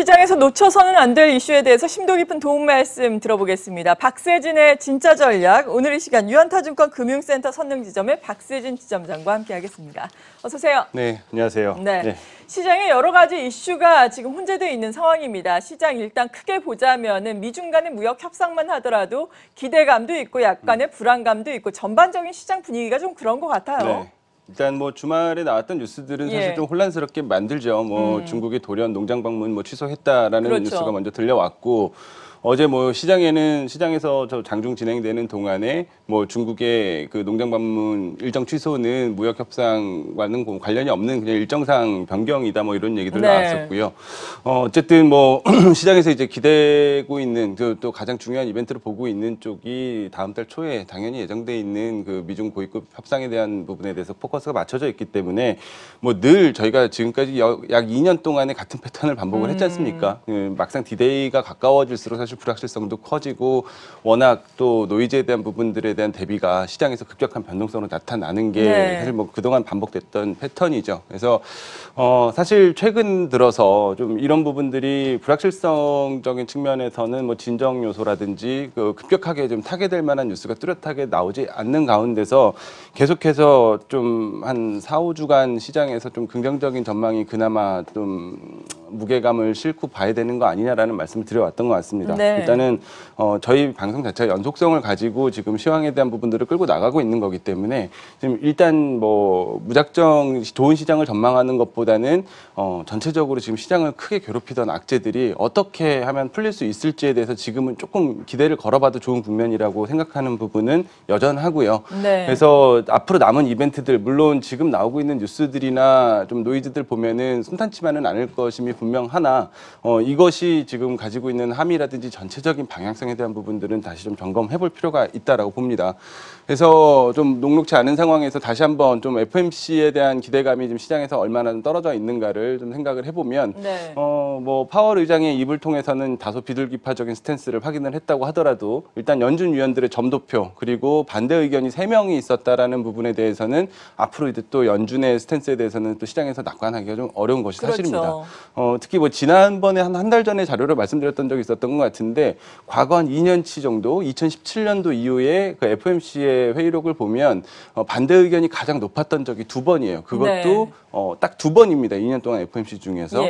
시장에서 놓쳐서는 안 될 이슈에 대해서 심도 깊은 도움 말씀 들어보겠습니다. 박세진의 진짜 전략, 오늘 이 시간 유한타증권 금융센터 선능지점의 박세진 지점장과 함께하겠습니다. 어서 오세요. 네, 안녕하세요. 네. 시장에 여러 가지 이슈가 지금 혼재되어 있는 상황입니다. 시장 일단 크게 보자면은 미중 간의 무역 협상만 하더라도 기대감도 있고 약간의 불안감도 있고 전반적인 시장 분위기가 좀 그런 것 같아요. 네. 일단 뭐 주말에 나왔던 뉴스들은 사실 좀 혼란스럽게 만들죠. 뭐 중국의 돌연 농장 방문 뭐 취소했다라는 그렇죠. 뉴스가 먼저 들려왔고, 어제 뭐 시장에서 저 장중 진행되는 동안에 뭐 중국의 그 농장 방문 일정 취소는 무역 협상과는 관련이 없는 그냥 일정상 변경이다 뭐 이런 얘기들 나왔었고요. 어쨌든 뭐 시장에서 이제 기대고 있는 또 가장 중요한 이벤트를 보고 있는 쪽이 다음 달 초에 당연히 예정돼 있는 그 미중 고위급 협상에 대한 부분에 대해서 포커스가 맞춰져 있기 때문에 뭐 늘 저희가 지금까지 약 2년 동안에 같은 패턴을 반복을 했지 않습니까? 막상 디데이가 가까워질수록 사실 불확실성도 커지고 워낙 또 노이즈에 대한 부분들에 대한 대비가 시장에서 급격한 변동성으로 나타나는 게 사실 뭐 그동안 반복됐던 패턴이죠. 그래서 사실 최근 들어서 좀 이런 부분들이 불확실성적인 측면에서는 뭐 진정 요소라든지 그 급격하게 좀 타개될 만한 뉴스가 뚜렷하게 나오지 않는 가운데서 계속해서 좀 한 4, 5주간 시장에서 좀 긍정적인 전망이 그나마 좀 무게감을 싣고 봐야 되는 거 아니냐라는 말씀을 드려왔던 것 같습니다. 일단은 저희 방송 자체가 연속성을 가지고 지금 시황에 대한 부분들을 끌고 나가고 있는 거기 때문에 지금 일단 뭐 무작정 좋은 시장을 전망하는 것보다는 전체적으로 지금 시장을 크게 괴롭히던 악재들이 어떻게 하면 풀릴 수 있을지에 대해서 지금은 조금 기대를 걸어봐도 좋은 국면이라고 생각하는 부분은 여전하고요. 그래서 앞으로 남은 이벤트들 물론 지금 나오고 있는 뉴스들이나 좀 노이즈들 보면은 순탄치만은 않을 것임이 분명하나 이것이 지금 가지고 있는 함의라든지 전체적인 방향성에 대한 부분들은 다시 좀 점검해 볼 필요가 있다라고 봅니다. 그래서 좀 녹록치 않은 상황에서 다시 한번 좀 FOMC에 대한 기대감이 좀 시장에서 얼마나 떨어져 있는가를 좀 생각을 해보면 뭐 파월 의장의 입을 통해서는 다소 비둘기파적인 스탠스를 확인을 했다고 하더라도 일단 연준 위원들의 점도표 그리고 반대 의견이 3명이 있었다라는 부분에 대해서는 앞으로 이제 또 연준의 스탠스에 대해서는 또 시장에서 낙관하기가 좀 어려운 것이 사실입니다. 특히 뭐 지난번에 한 달 전에 자료를 말씀드렸던 적이 있었던 것 같은데 과거 한 2년치 정도 2017년도 이후에 그 FOMC의 회의록을 보면 반대 의견이 가장 높았던 적이 2번이에요. 그것도 딱 2번입니다. 2년 동안 FOMC 중에서.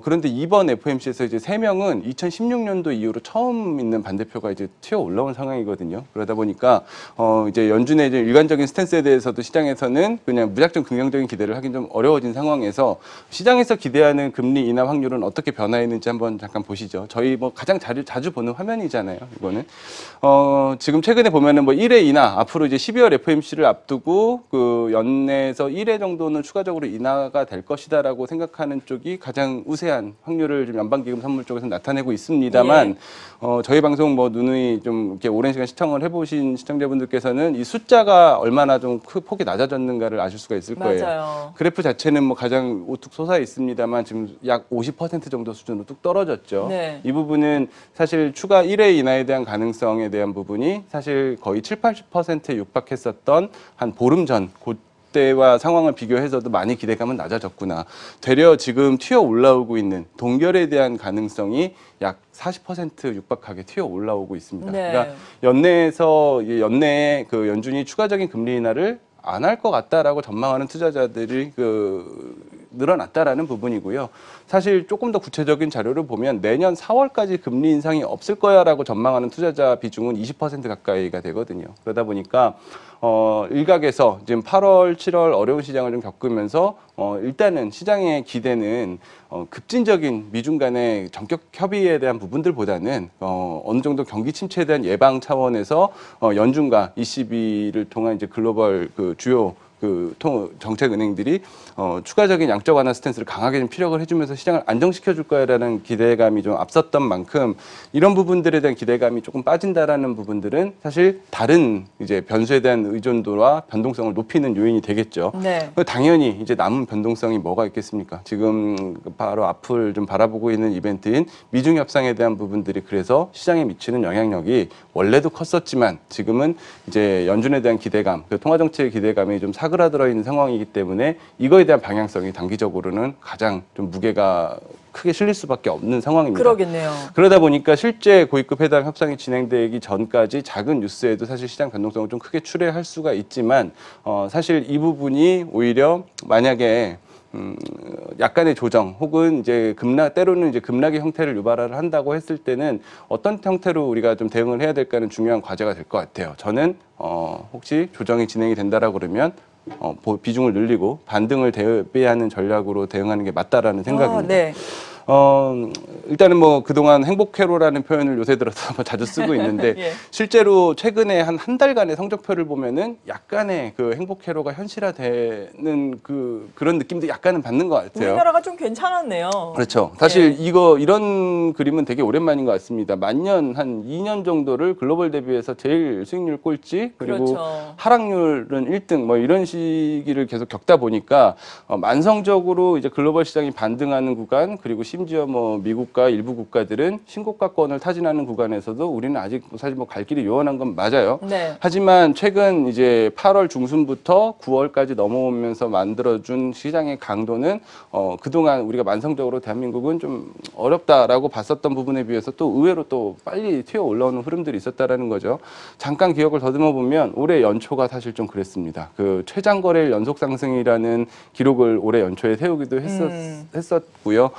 그런데 이번 FOMC에서 이제 3명은 2016년도 이후로 처음 있는 반대표가 이제 튀어 올라온 상황이거든요. 그러다 보니까 이제 연준의 이제 일관적인 스탠스에 대해서도 시장에서는 그냥 무작정 긍정적인 기대를 하긴 좀 어려워진 상황에서 시장에서 기대하는 금리 인하 확률은 어떻게 변화했는지 한번 잠깐 보시죠. 저희 뭐 가장 자주 보는 화면이잖아요. 이거는 지금 최근에 보면은 뭐 1회 인하 앞으로 이제 12월 FOMC를 앞두고 그 연내에서 1회 정도는 추가적으로 인하가 될 것이다라고 생각하는 쪽이 가장 우세한 확률을 좀 연방기금 선물 쪽에서 나타내고 있습니다만 저희 방송 뭐 누누이 좀 이렇게 오랜 시간 시청을 해보신 시청자분들께서는 이 숫자가 얼마나 좀 폭이 낮아졌는가를 아실 수가 있을 거예요. 그래프 자체는 뭐 가장 우뚝 솟아 있습니다만 지금 약 50% 정도 수준으로 뚝 떨어졌죠. 이 부분은 사실 추가 1회 인하에 대한 가능성에 대한 부분이 사실 거의 7, 80%에 육박했었던 한 보름 전 때와 상황을 비교해서도 많이 기대감은 낮아졌구나. 되려 지금 튀어 올라오고 있는 동결에 대한 가능성이 약 40% 육박하게 튀어 올라오고 있습니다. 그러니까 연내에 그 연준이 추가적인 금리 인하를 안 할 것 같다라고 전망하는 투자자들이 늘어났다라는 부분이고요. 사실 조금 더 구체적인 자료를 보면 내년 4월까지 금리 인상이 없을 거야라고 전망하는 투자자 비중은 20% 가까이가 되거든요. 그러다 보니까 일각에서 지금 8월, 7월 어려운 시장을 좀 겪으면서 일단은 시장의 기대는 급진적인 미중 간의 전격 협의에 대한 부분들보다는 어느 정도 경기 침체에 대한 예방 차원에서 연준과 ECB를 통한 이제 글로벌 그 주요 정책은행들이 추가적인 양적 완화 스탠스를 강하게 좀 피력을 해주면서 시장을 안정시켜 줄 거야라는 기대감이 좀 앞섰던 만큼 이런 부분들에 대한 기대감이 조금 빠진다라는 부분들은 사실 다른 이제 변수에 대한 의존도와 변동성을 높이는 요인이 되겠죠. 당연히 이제 남은 변동성이 뭐가 있겠습니까? 지금 바로 앞을 좀 바라보고 있는 이벤트인 미중 협상에 대한 부분들이 그래서 시장에 미치는 영향력이 원래도 컸었지만 지금은 이제 연준에 대한 기대감, 그 통화 정책의 기대감이 좀 사그라들어 있는 상황이기 때문에 이거에 대한 방향성이 단기적으로는 가장 좀 무게가 크게 실릴 수밖에 없는 상황입니다. 그러겠네요. 그러다 보니까 실제 고위급 회담 협상이 진행되기 전까지 작은 뉴스에도 사실 시장 변동성을 좀 크게 추례할 수가 있지만 사실 이 부분이 오히려 만약에 약간의 조정 혹은 이제 때로는 이제 급락의 형태를 유발을 한다고 했을 때는 어떤 형태로 우리가 좀 대응을 해야 될까는 중요한 과제가 될 것 같아요. 저는 혹시 조정이 진행이 된다라고 그러면 비중을 늘리고 반등을 대비하는 전략으로 대응하는 게 맞다라는 생각입니다. 네. 일단은 뭐 그동안 행복회로라는 표현을 요새 들어서 자주 쓰고 있는데 예. 실제로 최근에 한 달간의 성적표를 보면은 약간의 그 행복회로가 현실화되는 그런 느낌도 약간은 받는 것 같아요. 우리나라가 좀 괜찮았네요. 그렇죠. 사실 이런 그림은 되게 오랜만인 것 같습니다. 만년 한 2년 정도를 글로벌 대비해서 제일 수익률 꼴찌 그리고 그렇죠. 하락률은 1등 뭐 이런 시기를 계속 겪다 보니까 만성적으로 이제 글로벌 시장이 반등하는 구간 그리고 심지어 뭐 미국과 일부 국가들은 신고가권을 타진하는 구간에서도 우리는 아직 사실 뭐 갈 길이 요원한 건 맞아요. 네. 하지만 최근 이제 8월 중순부터 9월까지 넘어오면서 만들어준 시장의 강도는 그동안 우리가 만성적으로 대한민국은 좀 어렵다라고 봤었던 부분에 비해서 또 의외로 또 빨리 튀어 올라오는 흐름들이 있었다라는 거죠. 잠깐 기억을 더듬어 보면 올해 연초가 사실 좀 그랬습니다. 그 최장거래일 연속 상승이라는 기록을 올해 연초에 세우기도 했었고요.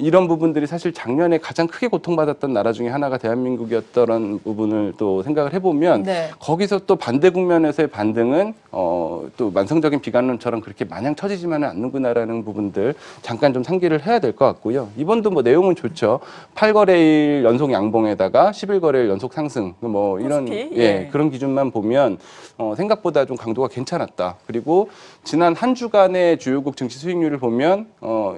이런 부분들이 사실 작년에 가장 크게 고통받았던 나라 중에 하나가 대한민국이었던 부분을 또 생각을 해보면 네. 거기서 또 반대 국면에서의 반등은 또 만성적인 비관론처럼 그렇게 마냥 처지지만은 않는구나라는 부분들 잠깐 좀 상기를 해야 될 것 같고요. 이번도 뭐 내용은 좋죠. 8거래일 연속 양봉에다가 11거래일 연속 상승 뭐 이런 그런 기준만 보면 생각보다 좀 강도가 괜찮았다. 그리고 지난 한 주간의 주요국 증시 수익률을 보면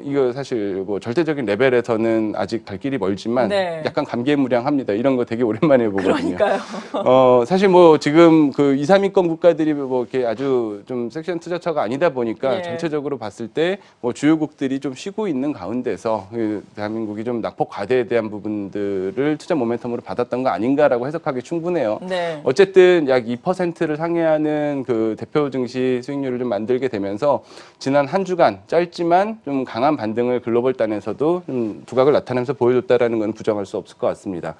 이거 사실 뭐 절대적인 레벨에서는 아직 갈 길이 멀지만 네. 약간 감개무량합니다. 이런 거 되게 오랜만에 보거든요. 그러니까요. 사실 뭐 지금 그 2, 3위권 국가들이 뭐 이렇게 아주 좀 섹시한 투자처가 아니다 보니까 예. 전체적으로 봤을 때 뭐 주요국들이 좀 쉬고 있는 가운데서 대한민국이 좀 낙폭 과대에 대한 부분들을 투자 모멘텀으로 받았던 거 아닌가라고 해석하기 충분해요. 네. 어쨌든 약 2%를 상회하는 그 대표 증시 수익률을 좀 만들게 되면서 지난 한 주간 짧지만 좀 강한 반등을 글로벌 단에서도 좀 두각을 나타내면서 보여줬다라는 건 부정할 수 없을 것 같습니다.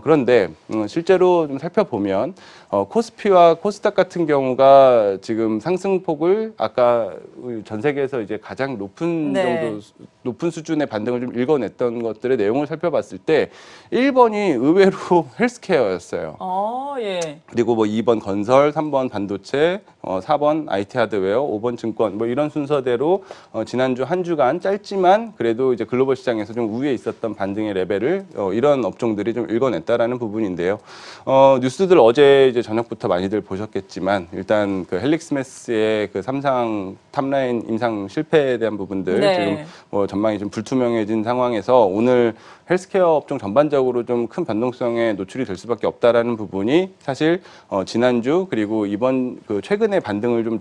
그런데 실제로 좀 살펴보면 코스피와 코스닥 같은 경우가 지금 상승폭을 아까 전 세계에서 이제 가장 높은 정도 높은 수준의 반등을 좀 읽어냈던 것들의 내용을 살펴봤을 때 1번이 의외로 헬스케어였어요. 예. 그리고 뭐 2번 건설, 3번 반도체, 4번 IT 하드웨어, 5번 증권 뭐 이런 순서대로 지난주 한 주간 짧지만 그래도 이제 글로벌 시장에서 좀 우위에 있었던 반등의 레벨을 이런 업종들이 좀 읽어냈다라는 부분인데요. 뉴스들 어제 이제 저녁부터 많이들 보셨겠지만 일단 그 헬릭스메스의 그 삼상 탑라인 임상 실패에 대한 부분들 지금 뭐 전망이 좀 불투명해진 상황에서 오늘 헬스케어 업종 전반적으로 좀 큰 변동성에 노출이 될 수밖에 없다라는 부분이 사실 지난주 그리고 이번 그 최근의 반등을 좀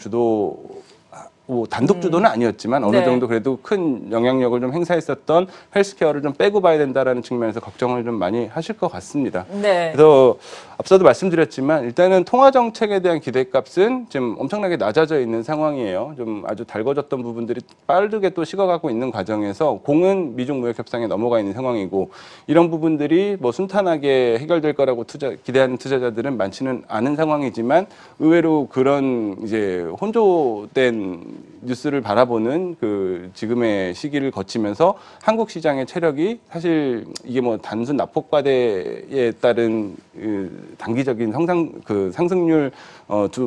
단독 주도는 아니었지만 어느 정도 그래도 큰 영향력을 좀 행사했었던 헬스케어를 좀 빼고 봐야 된다라는 측면에서 걱정을 좀 많이 하실 것 같습니다. 네. 그래서 앞서도 말씀드렸지만 일단은 통화 정책에 대한 기대값은 지금 엄청나게 낮아져 있는 상황이에요. 좀 아주 달궈졌던 부분들이 빠르게 또 식어가고 있는 과정에서 공은 미중 무역 협상에 넘어가 있는 상황이고 이런 부분들이 뭐 순탄하게 해결될 거라고 기대하는 투자자들은 많지는 않은 상황이지만 의외로 그런 이제 혼조된 뉴스를 바라보는 그 지금의 시기를 거치면서 한국 시장의 체력이 사실 이게 뭐 단순 낙폭 과대에 따른 단기적인 상승률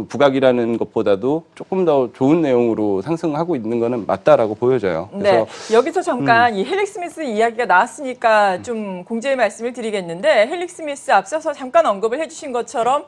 부각이라는 것보다도 조금 더 좋은 내용으로 상승하고 있는 거는 맞다라고 보여져요. 그래서 여기서 잠깐 이 헬릭스미스 이야기가 나왔으니까 좀 공지의 말씀을 드리겠는데 헬릭스미스 앞서서 잠깐 언급을 해주신 것처럼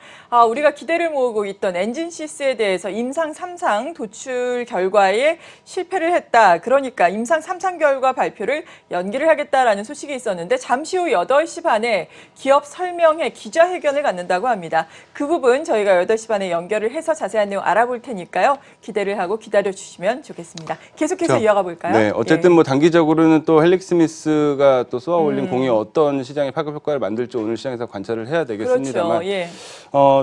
우리가 기대를 모으고 있던 엔진시스에 대해서 임상 3상 도출 결과에 실패를 했다. 그러니까 임상 3상 결과 발표를 연기를 하겠다라는 소식이 있었는데 잠시 후 8시 반에 기업 설명회 기자회견을 갖는다고 합니다. 그 부분 저희가 8시 반에 연결을 해서 자세한 내용 알아볼 테니까요. 기대를 하고 기다려주시면 좋겠습니다. 계속해서 이어가 볼까요? 네, 어쨌든 뭐 단기적으로는 또 헬릭스미스가 또 쏘아올린 공이 어떤 시장의 파급 효과를 만들지 오늘 시장에서 관찰을 해야 되겠습니다만 그렇죠. 예.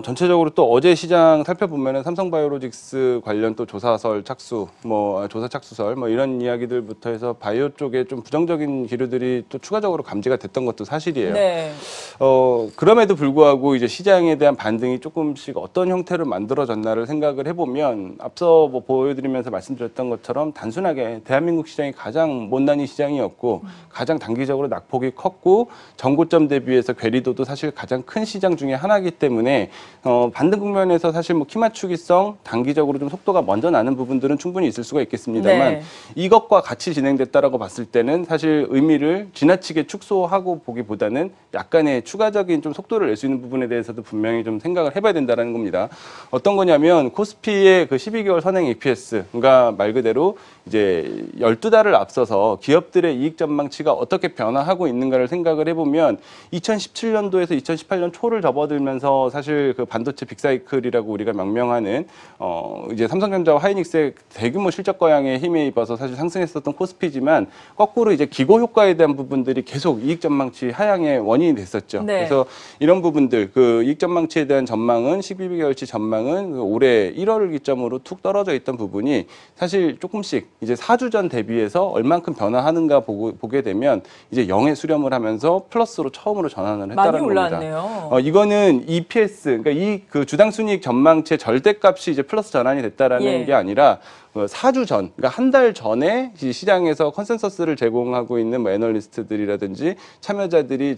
전체적으로 또 어제 시장 살펴보면은 삼성바이오로직스 관련 또 조사설 착수, 뭐 조사 착수설, 뭐 이런 이야기들부터 해서 바이오 쪽에 좀 부정적인 기류들이 또 추가적으로 감지가 됐던 것도 사실이에요. 네. 그럼에도 불구하고 이제 시장에 대한 반등이 조금씩 어떤 형태로 만들어졌나를 생각을 해보면 앞서 뭐 보여드리면서 말씀드렸던 것처럼 단순하게 대한민국 시장이 가장 못난이 시장이었고 가장 단기적으로 낙폭이 컸고 전고점 대비해서 괴리도도 사실 가장 큰 시장 중에 하나이기 때문에 반등 국면에서 사실 뭐 키맞추기성 단기적으로 좀 속도가 먼저 나는 부분들은 충분히 있을 수가 있겠습니다만 네. 이것과 같이 진행됐다라고 봤을 때는 사실 의미를 지나치게 축소하고 보기보다는 약간의 추가적인 좀 속도를 낼 수 있는 부분에 대해서도 분명히 좀 생각을 해봐야 된다는 겁니다. 어떤 거냐면 코스피의 그 12개월 선행 EPS, 그러니까 말 그대로 이제 12달을 앞서서 기업들의 이익 전망치가 어떻게 변화하고 있는가를 생각을 해보면 2017년도에서 2018년 초를 접어들면서 사실 그 반도체 빅사이클이라고 우리가 명명하는 이제 삼성전자와 하이닉스의 대규모 실적 거양에 힘에 입어서 사실 상승했었던 코스피지만 거꾸로 이제 기고 효과에 대한 부분들이 계속 이익 전망치 하향의 원인이 됐었죠. 네. 그래서 이런 부분들 그 이익 전망치에 대한 전망은 12개월치 전망은 올해 1월을 기점으로 툭 떨어져 있던 부분이 사실 조금씩 이제 4주 전 대비해서 얼만큼 변화하는가 보게 되면 이제 0에 수렴을 하면서 플러스로 처음으로 전환을 했다는 많이 겁니다. 올랐네요. 이거는 EPS, 그러니까 이 그 주당 순이익 전망치의 절대값이 이제 플러스 전환이 됐다라는 예. 게 아니라 4주 전, 그러니까 한 달 전에 시장에서 컨센서스를 제공하고 있는 뭐 애널리스트들이라든지 참여자들이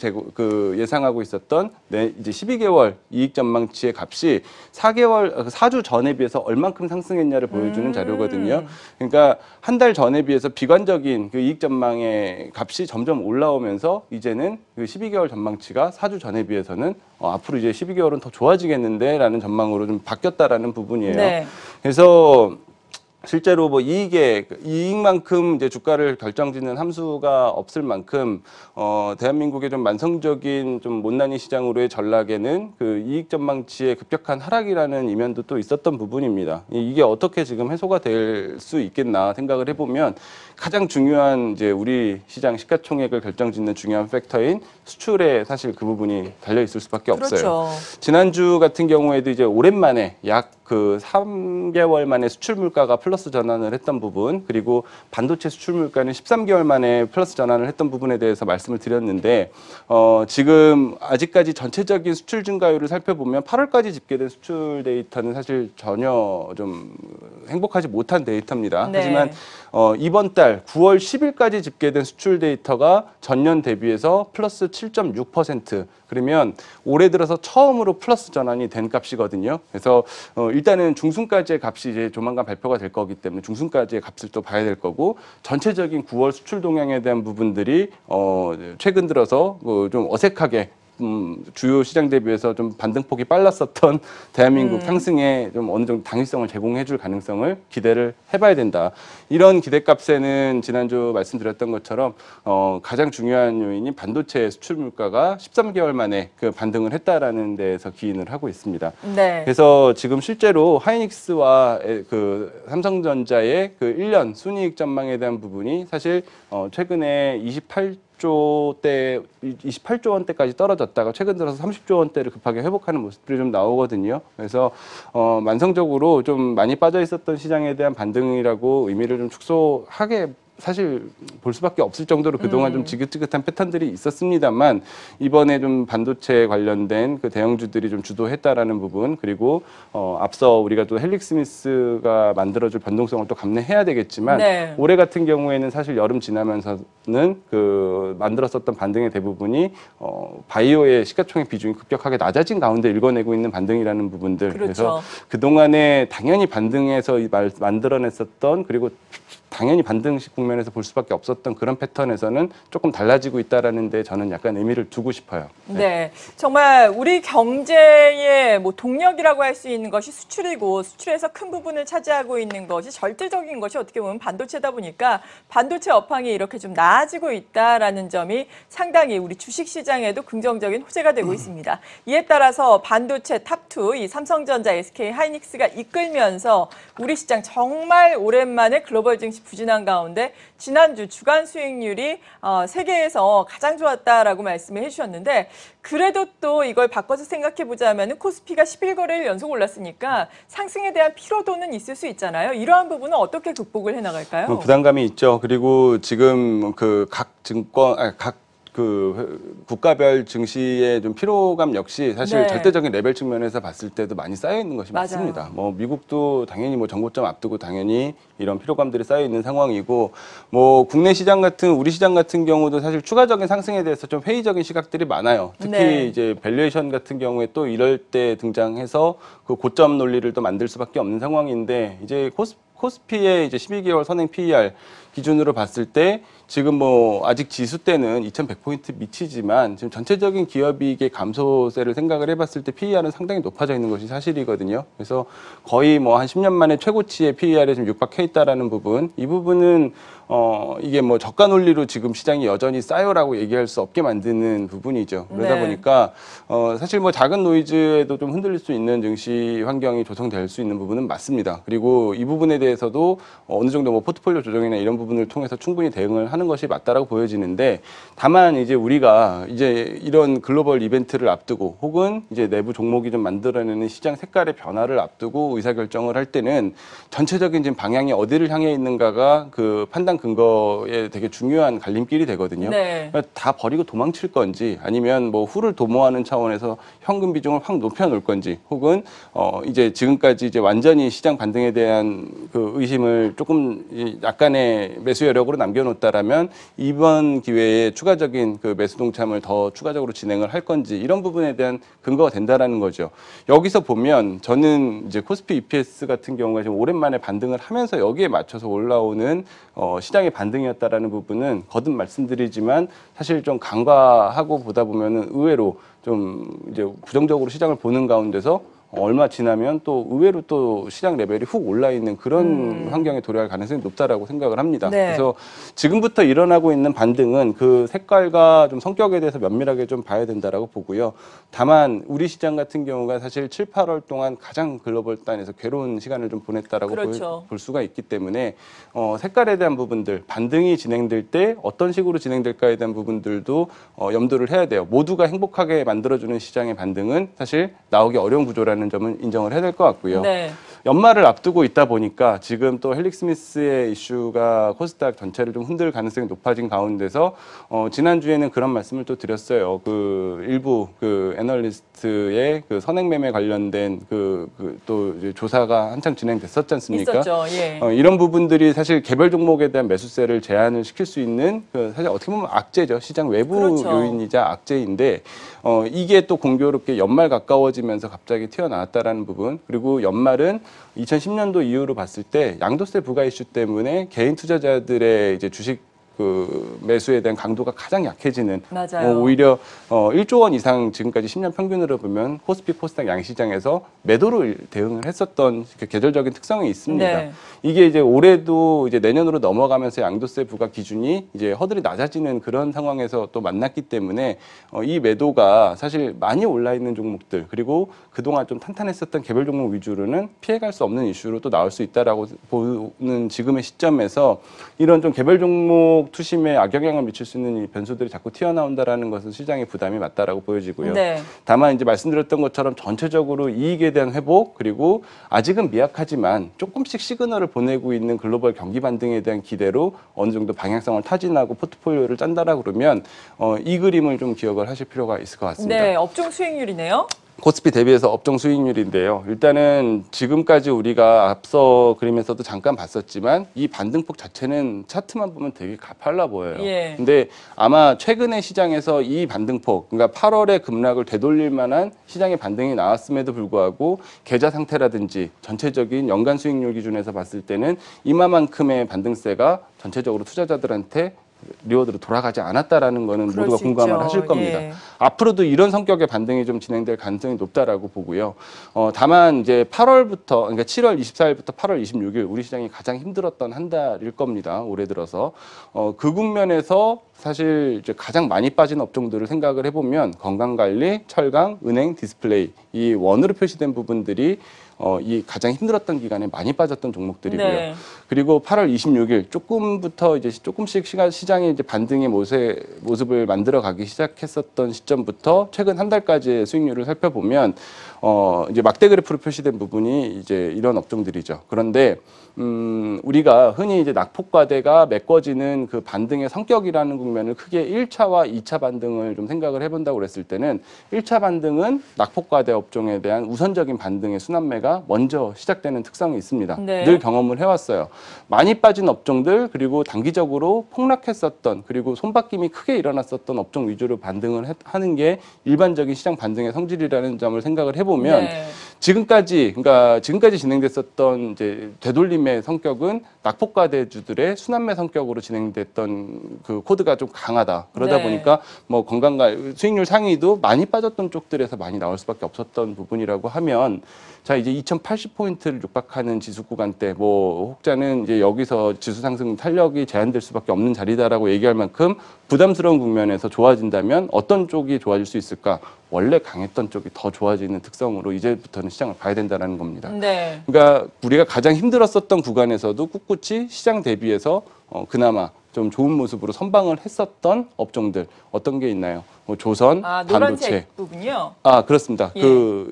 예상하고 있었던 이제 12개월 이익 전망치의 값이 4주 전에 비해서 얼만큼 상승했냐를 보여주는 자료거든요. 그러니까 한 달 전에 비해서 비관적인 그 이익 전망의 값이 점점 올라오면서 이제는 그 12개월 전망치가 4주 전에 비해서는 앞으로 이제 12개월은 더 좋아지겠는데라는 전망으로 좀 바뀌었다라는 부분이에요. 네. 그래서 실제로 뭐 이익만큼 이제 주가를 결정짓는 함수가 없을 만큼 대한민국의 좀 만성적인 좀 못난이 시장으로의 전락에는 그 이익 전망치의 급격한 하락이라는 이면도 또 있었던 부분입니다. 이게 어떻게 지금 해소가 될 수 있겠나 생각을 해보면 가장 중요한 이제 우리 시장 시가총액을 결정짓는 중요한 팩터인 수출에 사실 그 부분이 달려 있을 수밖에 없어요. 그렇죠. 지난주 같은 경우에도 이제 오랜만에 약 그 3개월 만에 수출 물가가 플러스 전환을 했던 부분, 그리고 반도체 수출 물가는 13개월 만에 플러스 전환을 했던 부분에 대해서 말씀을 드렸는데 지금 아직까지 전체적인 수출 증가율을 살펴보면 8월까지 집계된 수출 데이터는 사실 전혀 좀 행복하지 못한 데이터입니다. 네. 하지만 이번 달 9월 10일까지 집계된 수출 데이터가 전년 대비해서 플러스 7.6%, 그러면 올해 들어서 처음으로 플러스 전환이 된 값이거든요. 그래서 일단은 중순까지의 값이 이제 조만간 발표가 될 거기 때문에 중순까지의 값을 또 봐야 될 거고, 전체적인 9월 수출 동향에 대한 부분들이 최근 들어서 좀 어색하게 주요 시장 대비해서 좀 반등폭이 빨랐었던 대한민국 상승에 좀 어느 정도 당위성을 제공해줄 가능성을 기대를 해봐야 된다. 이런 기대값에는 지난주 말씀드렸던 것처럼 가장 중요한 요인이 반도체 수출 물가가 13개월 만에 그 반등을 했다라는 데에서 기인을 하고 있습니다. 네. 그래서 지금 실제로 하이닉스와 그 삼성전자의 그 1년 순이익 전망에 대한 부분이 사실 최근에 28조 원대까지 떨어졌다가 최근 들어서 30조 원대를 급하게 회복하는 모습들이 좀 나오거든요. 그래서 만성적으로 좀 많이 빠져 있었던 시장에 대한 반등이라고 의미를 좀 축소하게 사실 볼 수밖에 없을 정도로 그동안 좀 지긋지긋한 패턴들이 있었습니다만, 이번에 좀 반도체 관련된 그 대형주들이 좀 주도했다라는 부분, 그리고 앞서 우리가 또 헬릭스미스가 만들어줄 변동성을 또 감내해야 되겠지만, 네. 올해 같은 경우에는 사실 여름 지나면서는 그 만들었었던 반등의 대부분이 바이오의 시가총액 비중이 급격하게 낮아진 가운데 읽어내고 있는 반등이라는 부분들. 그렇죠. 그래서 그동안에 당연히 반등해서 만들어냈었던, 그리고 당연히 반등식 국면에서 볼 수밖에 없었던 그런 패턴에서는 조금 달라지고 있다라는 데 저는 약간 의미를 두고 싶어요. 네, 정말 우리 경제의 뭐 동력이라고 할 수 있는 것이 수출이고 수출에서 큰 부분을 차지하고 있는 것이 절대적인 것이 어떻게 보면 반도체다 보니까 반도체 업황이 이렇게 좀 나아지고 있다라는 점이 상당히 우리 주식 시장에도 긍정적인 호재가 되고 있습니다. 이에 따라서 반도체 탑2, 이 삼성전자, SK 하이닉스가 이끌면서 우리 시장 정말 오랜만에 글로벌 증시 부진한 가운데 지난주 주간 수익률이 세계에서 가장 좋았다라고 말씀을 해주셨는데 그래도 또 이걸 바꿔서 생각해 보자면 코스피가 11거래일 연속 올랐으니까 상승에 대한 피로도는 있을 수 있잖아요. 이러한 부분은 어떻게 극복을 해나갈까요? 부담감이 있죠. 그리고 지금 그 각 증권, 그 국가별 증시의 좀 피로감 역시 사실 네. 절대적인 레벨 측면에서 봤을 때도 많이 쌓여 있는 것이 맞아요. 맞습니다. 뭐 미국도 당연히 뭐 정고점 앞두고 당연히 이런 피로감들이 쌓여 있는 상황이고 뭐 국내 시장 같은 우리 시장 같은 경우도 사실 추가적인 상승에 대해서 좀 회의적인 시각들이 많아요. 특히 네. 이제 밸류에이션 같은 경우에 또 이럴 때 등장해서 그 고점 논리를 또 만들 수밖에 없는 상황인데 이제 코스피의 이제 12개월 선행 PER 기준으로 봤을 때 지금 뭐 아직 지수 때는 2100포인트 미치지만 지금 전체적인 기업이익의 감소세를 생각을 해봤을 때 PER은 상당히 높아져 있는 것이 사실이거든요. 그래서 거의 뭐 한 10년 만에 최고치의 PER에 좀 육박해 있다라는 부분, 이 부분은 이게 뭐 저가 논리로 지금 시장이 여전히 싸요라고 얘기할 수 없게 만드는 부분이죠. 그러다 네. 보니까 사실 뭐 작은 노이즈에도 좀 흔들릴 수 있는 증시 환경이 조성될 수 있는 부분은 맞습니다. 그리고 이 부분에 대해서도 어느 정도 뭐 포트폴리오 조정이나 이런 부분을 통해서 충분히 대응을 하는 것이 맞다라고 보여지는데 다만 이제 우리가 이제 이런 글로벌 이벤트를 앞두고 혹은 이제 내부 종목이 좀 만들어내는 시장 색깔의 변화를 앞두고 의사결정을 할 때는 전체적인 지금 방향이 어디를 향해 있는가가 그 판단 근거에 되게 중요한 갈림길이 되거든요. 네. 그러니까 다 버리고 도망칠 건지 아니면 뭐 후를 도모하는 차원에서 현금 비중을 확 높여놓을 건지 혹은 이제 지금까지 이제 완전히 시장 반등에 대한 그 의심을 조금 약간의 매수 여력으로 남겨놓았다라면 이번 기회에 추가적인 그 매수 동참을 더 추가적으로 진행을 할 건지 이런 부분에 대한 근거가 된다라는 거죠. 여기서 보면 저는 이제 코스피 EPS 같은 경우가 지금 오랜만에 반등을 하면서 여기에 맞춰서 올라오는 시장의 반등이었다라는 부분은 거듭 말씀드리지만 사실 좀 간과하고 보다 보면은 의외로 좀 이제 부정적으로 시장을 보는 가운데서 얼마 지나면 또 의외로 또 시장 레벨이 훅 올라 있는 그런 환경에 도래할 가능성이 높다라고 생각을 합니다. 네. 그래서 지금부터 일어나고 있는 반등은 그 색깔과 좀 성격에 대해서 면밀하게 좀 봐야 된다라고 보고요. 다만 우리 시장 같은 경우가 사실 7, 8월 동안 가장 글로벌 단에서 괴로운 시간을 좀 보냈다라고 그렇죠. 볼 수가 있기 때문에 색깔에 대한 부분들, 반등이 진행될 때 어떤 식으로 진행될까에 대한 부분들도 염두를 해야 돼요. 모두가 행복하게 만들어주는 시장의 반등은 사실 나오기 어려운 구조라는 점은 인정을 해야 될 것 같고요. 네. 연말을 앞두고 있다 보니까 지금 또 헬릭 스미스의 이슈가 코스닥 전체를 좀 흔들 가능성이 높아진 가운데서 지난주에는 그런 말씀을 또 드렸어요. 그 일부 그 애널리스트의 그 선행 매매 관련된 또 조사가 한창 진행됐었지 않습니까? 있었죠. 예. 이런 부분들이 사실 개별 종목에 대한 매수세를 제한을 시킬 수 있는 사실 어떻게 보면 악재죠. 시장 외부 그렇죠. 요인이자 악재인데 이게 또 공교롭게 연말 가까워지면서 갑자기 튀어나왔다라는 부분 그리고 연말은 2010년도 이후로 봤을 때 양도세 부과 이슈 때문에 개인 투자자들의 이제 주식 그 매수에 대한 강도가 가장 약해지는 맞아요. 오히려 1조 원 이상 지금까지 10년 평균으로 보면 코스피 코스닥 양시장에서 매도로 대응을 했었던 그 계절적인 특성이 있습니다. 네. 이게 이제 올해도 이제 내년으로 넘어가면서 양도세 부과 기준이 이제 허들이 낮아지는 그런 상황에서 또 만났기 때문에 이 매도가 사실 많이 올라 있는 종목들 그리고 그동안 좀 탄탄했었던 개별 종목 위주로는 피해갈 수 없는 이슈로 또 나올 수 있다라고 보는 지금의 시점에서 이런 좀 개별 종목 투심에 악영향을 미칠 수 있는 이 변수들이 자꾸 튀어나온다라는 것은 시장의 부담이 맞다라고 보여지고요. 네. 다만 이제 말씀드렸던 것처럼 전체적으로 이익에 대한 회복 그리고 아직은 미약하지만 조금씩 시그널을 보내고 있는 글로벌 경기 반등에 대한 기대로 어느 정도 방향성을 타진하고 포트폴리오를 짠다라 그러면 이 그림을 좀 기억을 하실 필요가 있을 것 같습니다. 네, 업종 수익률이네요. 코스피 대비해서 업종 수익률인데요. 일단은 지금까지 우리가 앞서 그림에서도 잠깐 봤었지만 이 반등폭 자체는 차트만 보면 되게 가팔라 보여요. 예. 근데 아마 최근에 시장에서 이 반등폭, 그러니까 8월에 급락을 되돌릴 만한 시장의 반등이 나왔음에도 불구하고 계좌 상태라든지 전체적인 연간 수익률 기준에서 봤을 때는 이마만큼의 반등세가 전체적으로 투자자들한테 리워드로 돌아가지 않았다라는 거는 그럴 모두가 수 공감을 있죠. 하실 겁니다. 예. 앞으로도 이런 성격의 반등이 좀 진행될 가능성이 높다라고 보고요. 다만 이제 8월부터 그러니까 7월 24일부터 8월 26일 우리 시장이 가장 힘들었던 한 달일 겁니다. 올해 들어서 그 국면에서 사실 이제 가장 많이 빠진 업종들을 생각을 해보면 건강관리, 철강, 은행, 디스플레이 이 원으로 표시된 부분들이 이 가장 힘들었던 기간에 많이 빠졌던 종목들이고요. 네. 그리고 8월 26일 조금부터 이제 조금씩 시장이 이제 반등의 모습을 만들어 가기 시작했었던 시점부터 최근 한 달까지의 수익률을 살펴보면 이제 막대 그래프로 표시된 부분이 이제 이런 업종들이죠. 그런데 우리가 흔히 이제 낙폭과대가 메꿔지는 그 반등의 성격이라는 국면을 크게 1차와 2차 반등을 좀 생각을 해본다고 그랬을 때는 1차 반등은 낙폭과대 업종에 대한 우선적인 반등의 순환매가 먼저 시작되는 특성이 있습니다. 네. 늘 경험을 해왔어요. 많이 빠진 업종들 그리고 단기적으로 폭락했었던 그리고 손바뀜이 크게 일어났었던 업종 위주로 반등을 하는 게 일반적인 시장 반등의 성질이라는 점을 생각을 해보면 네. 지금까지 진행됐었던 이제 되돌림의 성격은 낙폭과대주들의 순환매 성격으로 진행됐던 그 코드가 좀 강하다. 그러다 네. 보니까 뭐 건강과 수익률 상위도 많이 빠졌던 쪽들에서 많이 나올 수밖에 없었던 부분이라고 하면 자 이제 2080포인트를 육박하는 지수 구간대 뭐 혹자는 이제 여기서 지수 상승 탄력이 제한될 수밖에 없는 자리다라고 얘기할 만큼 부담스러운 국면에서 좋아진다면 어떤 쪽이 좋아질 수 있을까? 원래 강했던 쪽이 더 좋아지는 특성으로 이제부터는 시장을 봐야 된다는 겁니다. 네. 그러니까 우리가 가장 힘들었었던 구간에서도 꿋꿋이 시장 대비해서 그나마 좀 좋은 모습으로 선방을 했었던 업종들 어떤 게 있나요? 뭐 조선, 반도체. 노란색 부분이요. 그렇습니다. 예.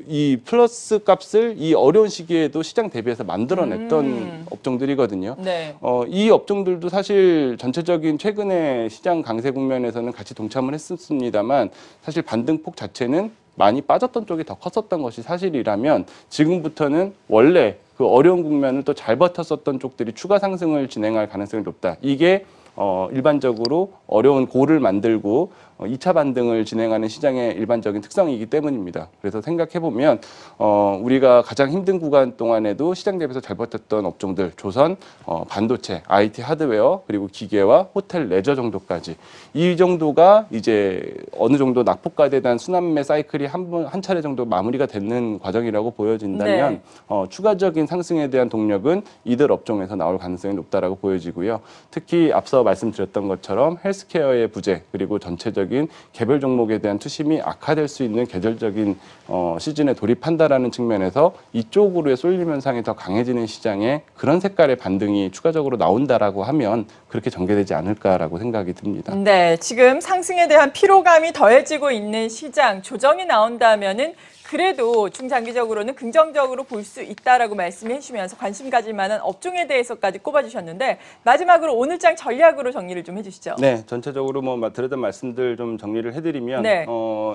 이 플러스 값을 이 어려운 시기에도 시장 대비해서 만들어냈던 업종들이거든요. 네. 이 업종들도 사실 전체적인 최근에 시장 강세 국면에서는 같이 동참을 했었습니다만 사실 반등폭 자체는 많이 빠졌던 쪽이 더 컸었던 것이 사실이라면 지금부터는 원래 그 어려운 국면을 또 잘 버텼었던 쪽들이 추가 상승을 진행할 가능성이 높다. 이게 일반적으로 어려운 고를 만들고 2차 반등을 진행하는 시장의 일반적인 특성이기 때문입니다. 그래서 생각해보면 우리가 가장 힘든 구간 동안에도 시장 대비해서 잘 버텼던 업종들 조선, 반도체, IT 하드웨어 그리고 기계와 호텔, 레저 정도까지 이 정도가 이제 어느 정도 낙폭과대에 대한 순환매 사이클이 한 차례 정도 마무리가 되는 과정이라고 보여진다면 네. 추가적인 상승에 대한 동력은 이들 업종에서 나올 가능성이 높다라고 보여지고요. 특히 앞서 말씀드렸던 것처럼 헬스케어의 부재 그리고 전체적인 개별 종목에 대한 투심이 악화될 수 있는 계절적인 시즌에 돌입한다라는 측면에서 이쪽으로의 쏠림 현상이 더 강해지는 시장에 그런 색깔의 반등이 추가적으로 나온다라고 하면 그렇게 전개되지 않을까라고 생각이 듭니다. 네, 지금 상승에 대한 피로감이 더해지고 있는 시장 조정이 나온다면은 그래도 중장기적으로는 긍정적으로 볼 수 있다라고 말씀해 주시면서 관심 가질 만한 업종에 대해서까지 꼽아주셨는데 마지막으로 오늘 장 전략으로 정리를 좀 해주시죠. 네, 전체적으로 뭐 드렸던 말씀들 좀 정리를 해드리면 네.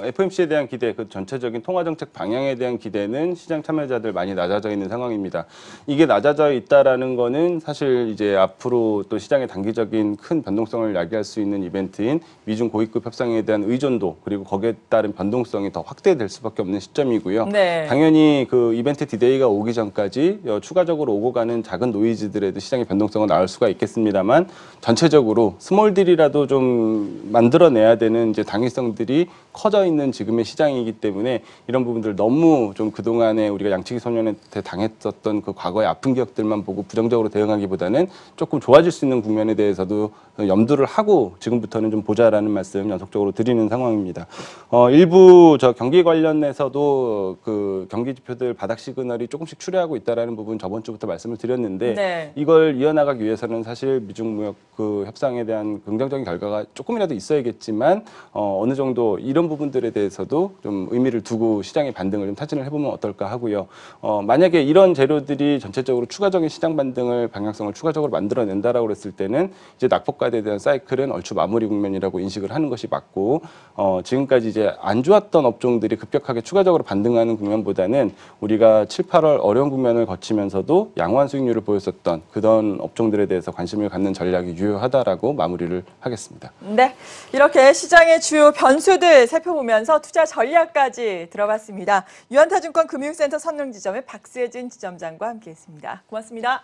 FOMC에 대한 기대, 그 전체적인 통화정책 방향에 대한 기대는 시장 참여자들 많이 낮아져 있는 상황입니다. 이게 낮아져 있다라는 거는 사실 이제 앞으로 또 시장의 단기적인 큰 변동성을 야기할 수 있는 이벤트인 미중 고위급 협상에 대한 의존도 그리고 거기에 따른 변동성이 더 확대될 수밖에 없는 시점이고요. 네. 당연히 그 이벤트 디데이가 오기 전까지 추가적으로 오고 가는 작은 노이즈들에도 시장의 변동성은 나올 수가 있겠습니다만 전체적으로 스몰딜이라도 좀 만들어내야 되는 이제 당위성들이 커져 있는 지금의 시장이기 때문에 이런 부분들 너무 좀 그동안에 우리가 양치기 소년한테 당했었던 그 과거의 아픈 기억들만 보고 부정적으로 대응하기보다는 조금 좋아질 수 있는 국면에 대해서도 염두를 하고 지금부터는 좀 보자라는 말씀 연속적으로 드리는 상황입니다. 일부 저 경기 관련해서도 그 경기 지표들 바닥 시그널이 조금씩 출회하고 있다라는 부분 저번 주부터 말씀을 드렸는데 네. 이걸 이어나가기 위해서는 사실 미중 무역 그 협상에 대한 긍정적인 결과가 조금이라도 있어야겠지만 어느 정도 이런 부분들에 대해서도 좀 의미를 두고 시장의 반등을 좀 타진을 해보면 어떨까 하고요. 만약에 이런 재료들이 전체적으로 추가적인 시장 반등을 방향성을 추가적으로 만들어낸다라고 그랬을 때는 이제 낙폭과대에 대한 사이클은 얼추 마무리 국면이라고 인식을 하는 것이 맞고 지금까지 이제 안 좋았던 업종들이 급격하게 추가적으로 순간적으로 반등하는 국면보다는 우리가 7, 8월 어려운 국면을 거치면서도 양호한 수익률을 보였었던 그런 업종들에 대해서 관심을 갖는 전략이 유효하다라고 마무리를 하겠습니다. 네, 이렇게 시장의 주요 변수들 살펴보면서 투자 전략까지 들어봤습니다. 유한타증권 금융센터 선릉지점의 박세진 지점장과 함께했습니다. 고맙습니다.